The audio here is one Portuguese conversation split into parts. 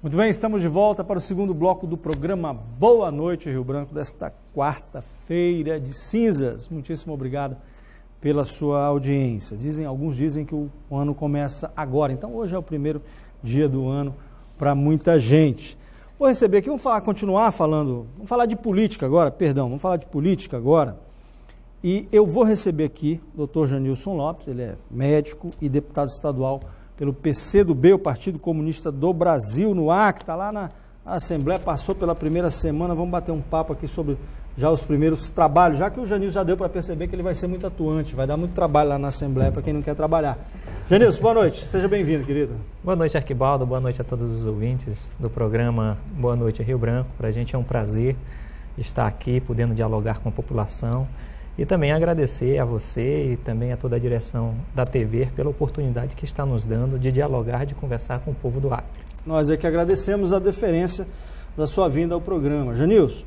Muito bem, estamos de volta para o segundo bloco do programa Boa Noite Rio Branco, desta quarta-feira de cinzas. Muitíssimo obrigado pela sua audiência. Alguns dizem que o ano começa agora, então hoje é o primeiro dia do ano para muita gente. Vou receber aqui, vamos falar de política agora, vamos falar de política agora. E eu vou receber aqui o Dr. Janilson Lopes, ele é médico e deputado estadual pelo PCdoB, o Partido Comunista do Brasil, no Acre, está lá na Assembleia, passou pela primeira semana, vamos bater um papo aqui sobre já os primeiros trabalhos, já que o Janilson já deu para perceber que ele vai ser muito atuante, vai dar muito trabalho lá na Assembleia para quem não quer trabalhar. Janilson, boa noite, seja bem-vindo, querido. Boa noite, Arquibaldo, boa noite a todos os ouvintes do programa Boa Noite Rio Branco. Para a gente é um prazer estar aqui, podendo dialogar com a população. E também agradecer a você e também a toda a direção da TV pela oportunidade que está nos dando de dialogar, de conversar com o povo do Acre. Nós é que agradecemos a deferência da sua vinda ao programa. Janilson,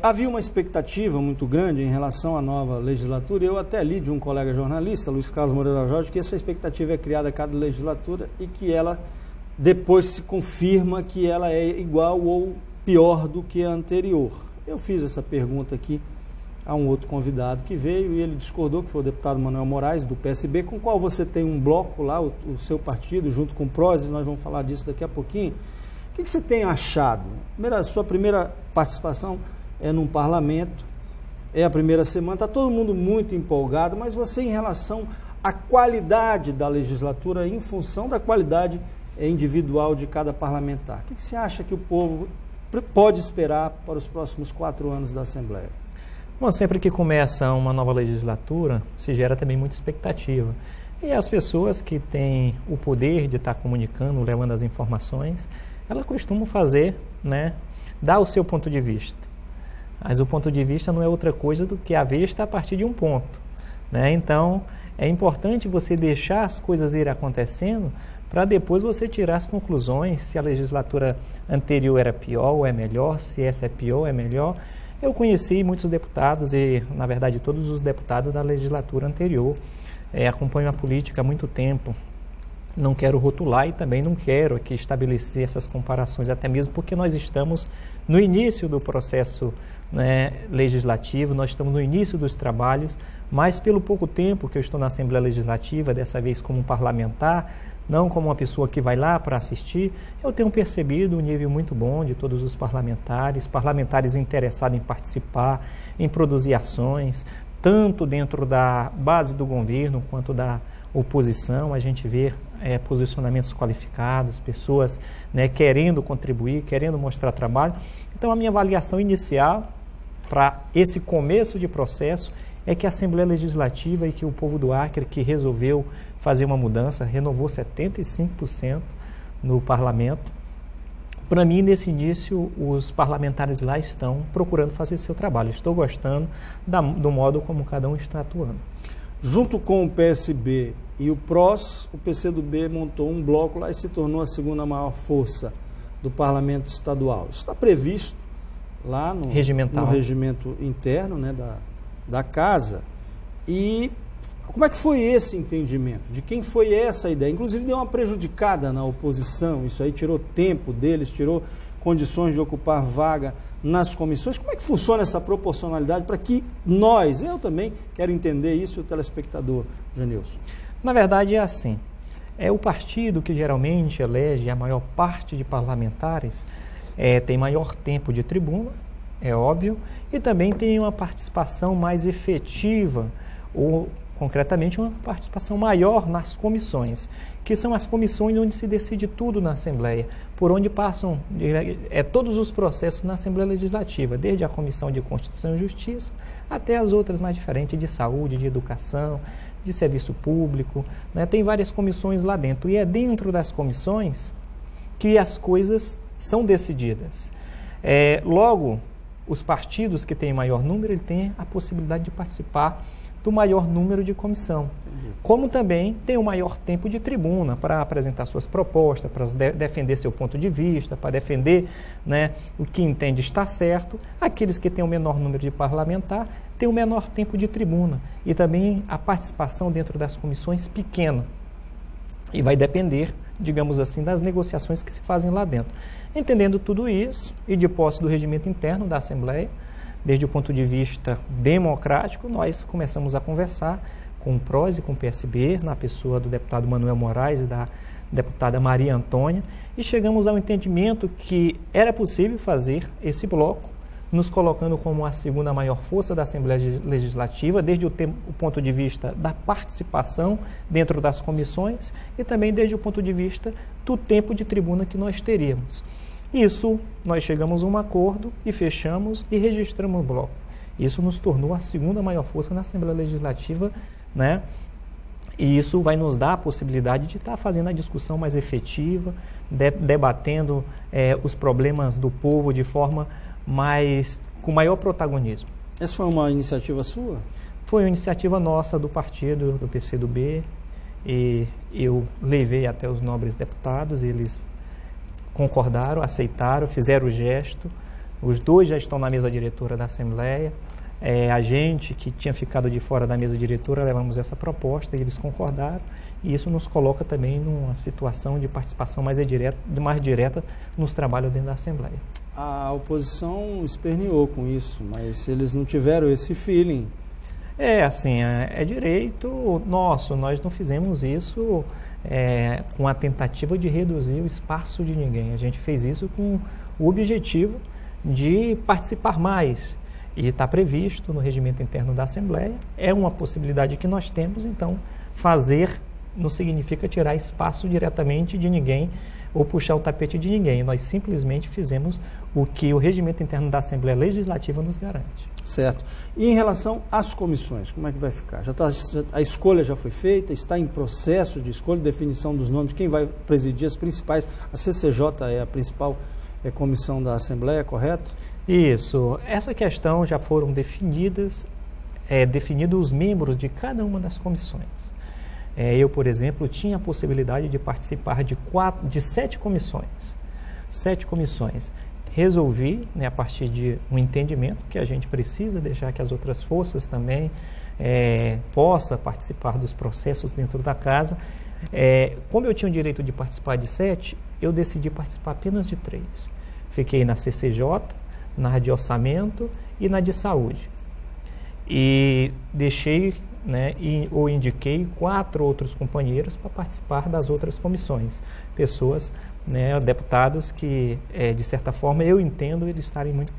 havia uma expectativa muito grande em relação à nova legislatura. Eu até li de um colega jornalista, Luiz Carlos Moreira Jorge, que essa expectativa é criada a cada legislatura e que ela depois se confirma que ela é igual ou pior do que a anterior. Eu fiz essa pergunta aqui a um outro convidado que veio e ele discordou, que foi o deputado Manuel Moraes, do PSB, com o qual você tem um bloco lá, o seu partido, junto com o PROS, nós vamos falar disso daqui a pouquinho. O que você tem achado? Sua primeira participação é num parlamento, é a primeira semana, está todo mundo muito empolgado, mas você, em relação à qualidade da legislatura, em função da qualidade individual de cada parlamentar, o que você acha que o povo pode esperar para os próximos 4 anos da Assembleia? Bom, sempre que começa uma nova legislatura, se gera também muita expectativa. E as pessoas que têm o poder de estar comunicando, levando as informações, elas costumam fazer, dar o seu ponto de vista. Mas o ponto de vista não é outra coisa do que a vista a partir de um ponto. Então, é importante você deixar as coisas ir acontecendo para depois você tirar as conclusões, se a legislatura anterior era pior ou é melhor, se essa é pior ou é melhor. Eu conheci muitos deputados e, na verdade, todos os deputados da legislatura anterior. Acompanho a política há muito tempo. Não quero rotular e também não quero aqui estabelecer essas comparações, até mesmo porque nós estamos no início do processo legislativo, nós estamos no início dos trabalhos, mas pelo pouco tempo que eu estou na Assembleia Legislativa, dessa vez como parlamentar, não como uma pessoa que vai lá para assistir, eu tenho percebido um nível muito bom de todos os parlamentares interessados em participar, em produzir ações, tanto dentro da base do governo quanto da oposição. A gente vê posicionamentos qualificados, pessoas querendo contribuir, querendo mostrar trabalho. Então, a minha avaliação inicial para esse começo de processo é que a Assembleia Legislativa e que o povo do Acre, que resolveu fazer uma mudança, renovou 75% no parlamento. Para mim, nesse início, os parlamentares lá estão procurando fazer seu trabalho. Estou gostando do modo como cada um está atuando. Junto com o PSB e o PROS, o PCdoB montou um bloco lá e se tornou a segunda maior força do parlamento estadual. Isso está previsto lá no regimento interno da casa. E como é que foi esse entendimento? De quem foi essa ideia? Inclusive deu uma prejudicada na oposição, isso aí tirou tempo deles, tirou condições de ocupar vaga nas comissões. Como é que funciona essa proporcionalidade para que eu também quero entender isso, o telespectador, Janilson? Na verdade é assim, é o partido que geralmente elege a maior parte de parlamentares, tem maior tempo de tribuna, é óbvio, e também tem uma participação mais efetiva, ou concretamente uma participação maior nas comissões, que são as comissões onde se decide tudo na Assembleia, por onde passam todos os processos na Assembleia Legislativa, desde a Comissão de Constituição e Justiça até as outras mais diferentes, de saúde, de educação, de serviço público, tem várias comissões lá dentro, e é dentro das comissões que as coisas são decididas. Logo, os partidos que têm maior número, ele tem a possibilidade de participar do maior número de comissão. Entendi. Como também tem o maior tempo de tribuna para apresentar suas propostas, para defender seu ponto de vista, para defender o que entende estar certo. Aqueles que têm o menor número de parlamentar têm o menor tempo de tribuna e também a participação dentro das comissões pequena. E vai depender, digamos assim, das negociações que se fazem lá dentro. Entendendo tudo isso, e de posse do regimento interno da Assembleia, desde o ponto de vista democrático, nós começamos a conversar com o PROS e com o PSB, na pessoa do deputado Manuel Moraes e da deputada Maria Antônia, e chegamos ao entendimento que era possível fazer esse bloco, nos colocando como a segunda maior força da Assembleia Legislativa, desde o ponto de vista da participação dentro das comissões e também desde o ponto de vista do tempo de tribuna que nós teríamos. Isso, nós chegamos a um acordo e fechamos e registramos o bloco. Isso nos tornou a segunda maior força na Assembleia Legislativa, né? E isso vai nos dar a possibilidade de estar fazendo a discussão mais efetiva, debatendo os problemas do povo de forma com maior protagonismo. Essa foi uma iniciativa sua? Foi uma iniciativa nossa do partido, do PCdoB, e eu levei até os nobres deputados, eles concordaram, aceitaram, fizeram o gesto. Os dois já estão na mesa diretora da Assembleia. A gente que tinha ficado de fora da mesa diretora, levamos essa proposta e eles concordaram, e isso nos coloca também numa situação de participação mais direta nos trabalhos dentro da Assembleia. A oposição esperneou com isso, mas eles não tiveram esse feeling. Assim, é direito nosso, nós não fizemos isso com a tentativa de reduzir o espaço de ninguém. A gente fez isso com o objetivo de participar mais. E está previsto no regimento interno da Assembleia, é uma possibilidade que nós temos, então fazer não significa tirar espaço diretamente de ninguém ou puxar o tapete de ninguém. Nós simplesmente fizemos o que o regimento interno da Assembleia Legislativa nos garante. Certo. E em relação às comissões, como é que vai ficar? A escolha já foi feita, está em processo de escolha, definição dos nomes, quem vai presidir as principais, a CCJ é a principal comissão da Assembleia, correto? Isso. Essa questão já foram definidos os membros de cada uma das comissões. Eu, por exemplo, tinha a possibilidade de participar de 7 comissões. 7 comissões. Resolvi, a partir de um entendimento que a gente precisa deixar que as outras forças também possam participar dos processos dentro da casa. Como eu tinha o direito de participar de 7, eu decidi participar apenas de 3. Fiquei na CCJ, na de orçamento e na de saúde. E deixei, ou indiquei 4 outros companheiros para participar das outras comissões. Pessoas, deputados que, de certa forma, eu entendo eles estarem muito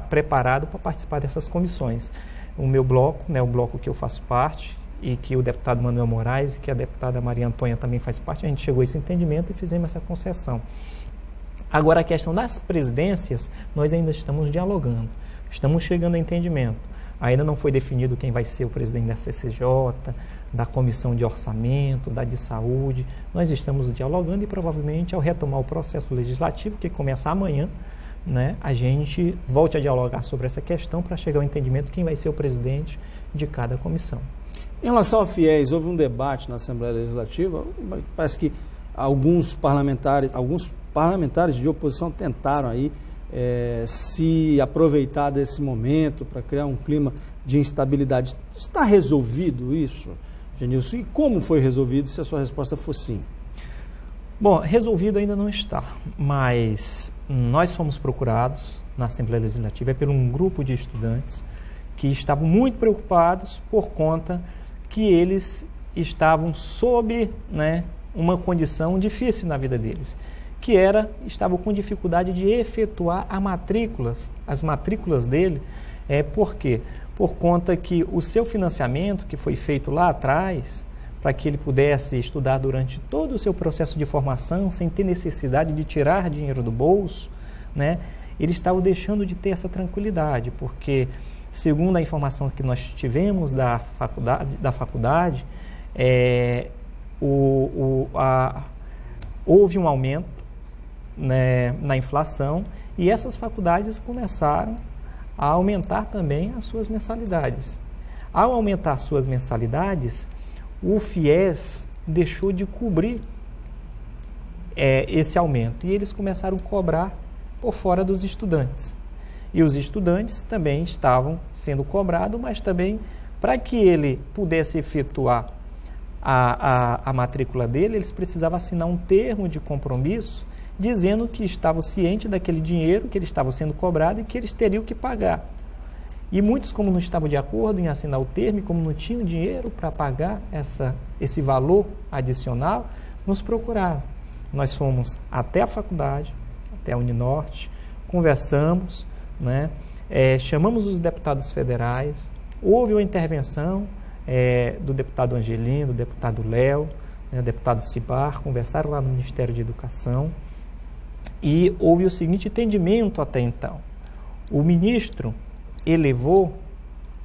preparados para participar dessas comissões. O meu bloco, o bloco que eu faço parte, e que o deputado Manuel Moraes e que a deputada Maria Antônia também faz parte, a gente chegou a esse entendimento e fizemos essa concessão. Agora, a questão das presidências, nós ainda estamos dialogando, estamos chegando a entendimento. Ainda não foi definido quem vai ser o presidente da CCJ, da Comissão de Orçamento, da de Saúde. Nós estamos dialogando e provavelmente, ao retomar o processo legislativo, que começa amanhã, a gente volte a dialogar sobre essa questão para chegar ao entendimento quem vai ser o presidente de cada comissão. Em relação a fiéis, houve um debate na Assembleia Legislativa, parece que alguns parlamentares de oposição tentaram aí se aproveitar desse momento para criar um clima de instabilidade. Está resolvido isso, Genilson? E como foi resolvido, se a sua resposta for sim? Bom, resolvido ainda não está, mas nós fomos procurados na Assembleia Legislativa por um grupo de estudantes que estavam muito preocupados por conta que eles estavam sob uma condição difícil na vida deles, que estavam com dificuldade de efetuar as matrículas dele. Por quê? Por conta que o seu financiamento, que foi feito lá atrás, para que ele pudesse estudar durante todo o seu processo de formação, sem ter necessidade de tirar dinheiro do bolso, ele estava deixando de ter essa tranquilidade, porque, segundo a informação que nós tivemos da faculdade, houve um aumento na inflação, e essas faculdades começaram a aumentar também as suas mensalidades. Ao aumentar suas mensalidades, o FIES deixou de cobrir esse aumento, e eles começaram a cobrar por fora dos estudantes. E os estudantes também estavam sendo cobrados, mas também para que ele pudesse efetuar a matrícula dele, eles precisavam assinar um termo de compromisso dizendo que estavam cientes daquele dinheiro que eles estavam sendo cobrados e que eles teriam que pagar. E muitos, como não estavam de acordo em assinar o termo, e como não tinham dinheiro para pagar esse valor adicional, nos procuraram. Nós fomos até a faculdade, até a Uninorte, conversamos, né? Chamamos os deputados federais, houve uma intervenção do deputado Angelino, do deputado Léo, né, deputado Cibar, conversaram lá no Ministério de Educação e houve o seguinte entendimento até então. O ministro elevou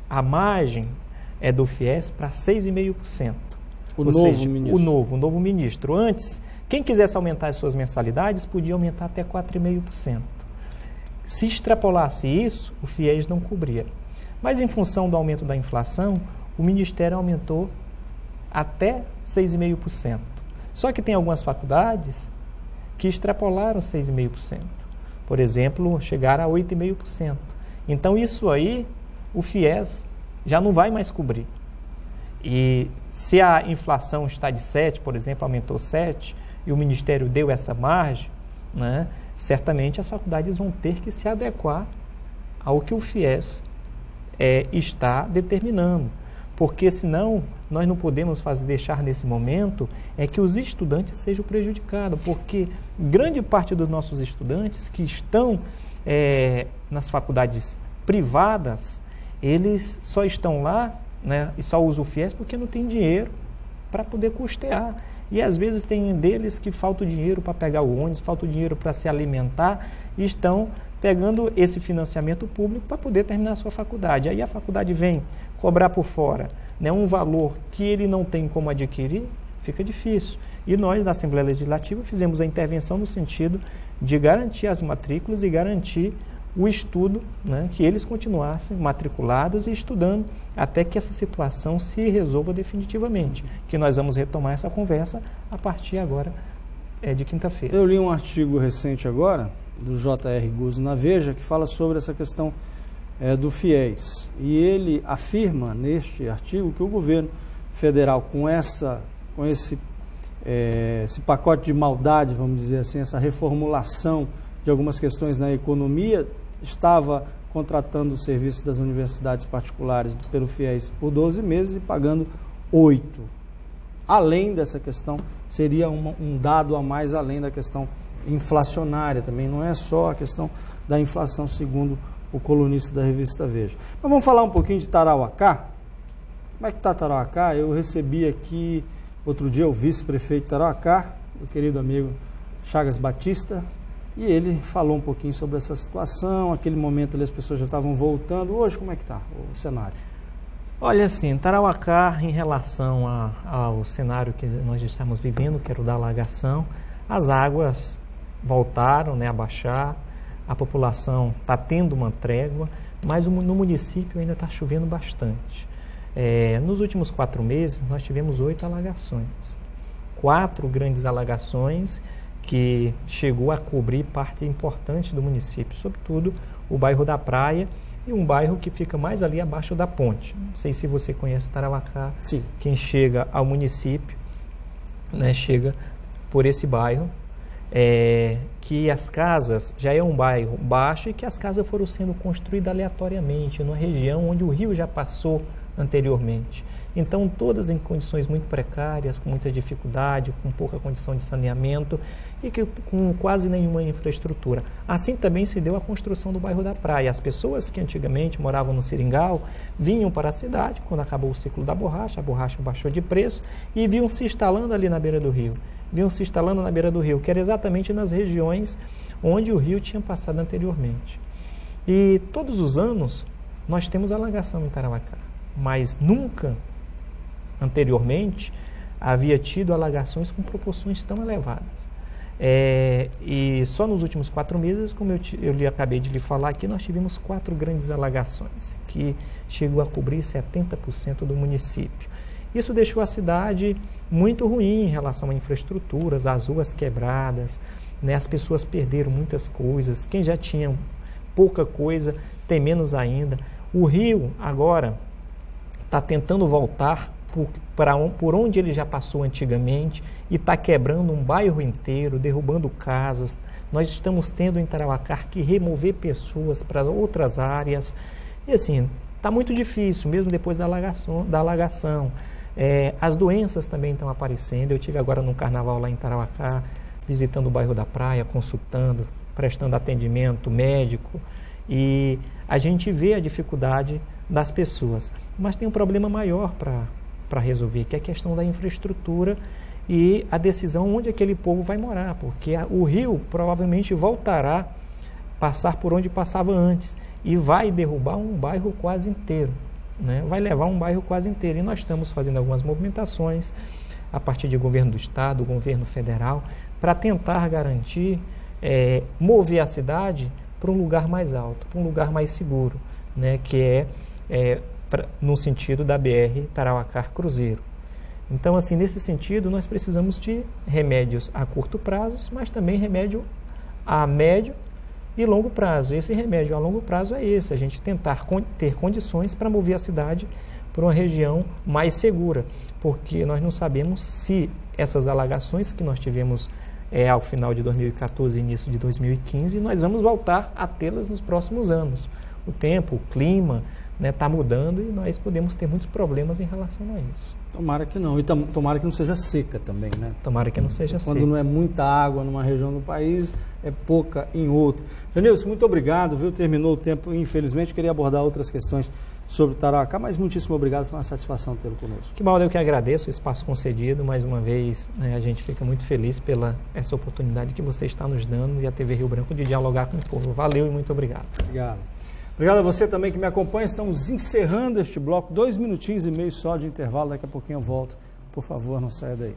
a margem do FIES para 6,5%. O novo ministro. Antes, quem quisesse aumentar as suas mensalidades podia aumentar até 4,5%. Se extrapolasse isso, o FIES não cobria. Mas em função do aumento da inflação, o Ministério aumentou até 6,5%. Só que tem algumas faculdades que extrapolaram 6,5%. Por exemplo, chegaram a 8,5%. Então, isso aí, o FIES já não vai mais cobrir. E se a inflação está de 7%, por exemplo, aumentou 7%, e o Ministério deu essa margem, né, certamente as faculdades vão ter que se adequar ao que o FIES está determinando. Porque senão nós não podemos deixar nesse momento que os estudantes sejam prejudicados, porque grande parte dos nossos estudantes que estão nas faculdades privadas, eles só estão lá, né, e só usam o FIES porque não tem dinheiro para poder custear. E às vezes tem deles que falta o dinheiro para pegar o ônibus, falta o dinheiro para se alimentar e estão pegando esse financiamento público para poder terminar a sua faculdade. Aí a faculdade vem cobrar por fora, né, um valor que ele não tem como adquirir, fica difícil. E nós, da Assembleia Legislativa, fizemos a intervenção no sentido de garantir as matrículas e garantir o estudo, né, que eles continuassem matriculados e estudando até que essa situação se resolva definitivamente, que nós vamos retomar essa conversa a partir agora de quinta-feira. Eu li um artigo recente agora, do J.R. Guzzo na Veja, que fala sobre essa questão do FIES. E ele afirma neste artigo que o governo federal, com esse pacote de maldade, vamos dizer assim, essa reformulação de algumas questões na economia, estava contratando o serviço das universidades particulares pelo FIES por 12 meses e pagando 8. Além dessa questão, seria um dado a mais além da questão inflacionária também, não é só a questão da inflação, segundo o colunista da revista Veja. Mas vamos falar um pouquinho de Tarauacá. Como é que está Tarauacá? Eu recebi aqui, outro dia, o vice-prefeito de Tarauacá, o querido amigo Chagas Batista, e ele falou um pouquinho sobre essa situação. Aquele momento ali as pessoas já estavam voltando. Hoje, como é que está o cenário? Olha, assim, Tarauacá, em relação ao cenário que nós estamos vivendo, que era o da alagação, as águas voltaram, né, a baixar, a população está tendo uma trégua, mas no município ainda está chovendo bastante. Nos últimos 4 meses, nós tivemos 8 alagações. 4 grandes alagações que chegou a cobrir parte importante do município, sobretudo o bairro da Praia e um bairro que fica mais ali abaixo da ponte. Não sei se você conhece Tarauacá. Sim. Quem chega ao município, né, chega por esse bairro, que as casas, já é um bairro baixo e que as casas foram sendo construídas aleatoriamente, numa região onde o rio já passou anteriormente. Então, todas em condições muito precárias, com muita dificuldade, com pouca condição de saneamento e com quase nenhuma infraestrutura. Assim também se deu a construção do bairro da Praia. As pessoas que antigamente moravam no Seringal vinham para a cidade, quando acabou o ciclo da borracha, a borracha baixou de preço e vinham se instalando ali na beira do rio. Que era exatamente nas regiões onde o rio tinha passado anteriormente. E todos os anos nós temos alagação em Tarauacá, mas nunca anteriormente havia tido alagações com proporções tão elevadas. E só nos últimos 4 meses, como eu acabei de lhe falar aqui, nós tivemos 4 grandes alagações, que chegou a cobrir 70% do município. Isso deixou a cidade muito ruim em relação a infraestruturas, as ruas quebradas, né? As pessoas perderam muitas coisas, quem já tinha pouca coisa tem menos ainda. O rio agora está tentando voltar por onde ele já passou antigamente e está quebrando um bairro inteiro, derrubando casas. Nós estamos tendo em Tarauacá que remover pessoas para outras áreas. E assim, está muito difícil, mesmo depois da alagação. As doenças também estão aparecendo. Eu estive agora no carnaval lá em Tarauacá, visitando o bairro da Praia, consultando, prestando atendimento médico. E a gente vê a dificuldade das pessoas. Mas tem um problema maior para resolver, que é a questão da infraestrutura e a decisão onde aquele povo vai morar, porque o rio provavelmente voltará a passar por onde passava antes e vai derrubar um bairro quase inteiro, né? Vai levar um bairro quase inteiro. E nós estamos fazendo algumas movimentações a partir do governo do estado, do governo federal, para tentar garantir, mover a cidade para um lugar mais alto, para um lugar mais seguro, né? Que no sentido da BR Tarauacá-Cruzeiro. Então, assim, nesse sentido, nós precisamos de remédios a curto prazo, mas também remédio a médio e longo prazo. Esse remédio a longo prazo é esse, a gente tentar ter condições para mover a cidade para uma região mais segura, porque nós não sabemos se essas alagações que nós tivemos ao final de 2014 e início de 2015, nós vamos voltar a tê-las nos próximos anos. O tempo, o clima, está mudando e nós podemos ter muitos problemas em relação a isso. Tomara que não. E tomara que não seja seca também, né? Tomara que não seja seca. Quando não é muita água numa região do país, é pouca em outra. Janilson, muito obrigado, viu? Terminou o tempo, infelizmente. Queria abordar outras questões sobre Tarauacá, mas muitíssimo obrigado. Foi uma satisfação tê-lo conosco. Que bom, eu que agradeço o espaço concedido. Mais uma vez, a gente fica muito feliz pela essa oportunidade que você está nos dando e a TV Rio Branco de dialogar com o povo. Valeu e muito obrigado. Obrigado. Obrigado a você também que me acompanha. Estamos encerrando este bloco. 2 minutinhos e meio só de intervalo. Daqui a pouquinho eu volto. Por favor, não saia daí.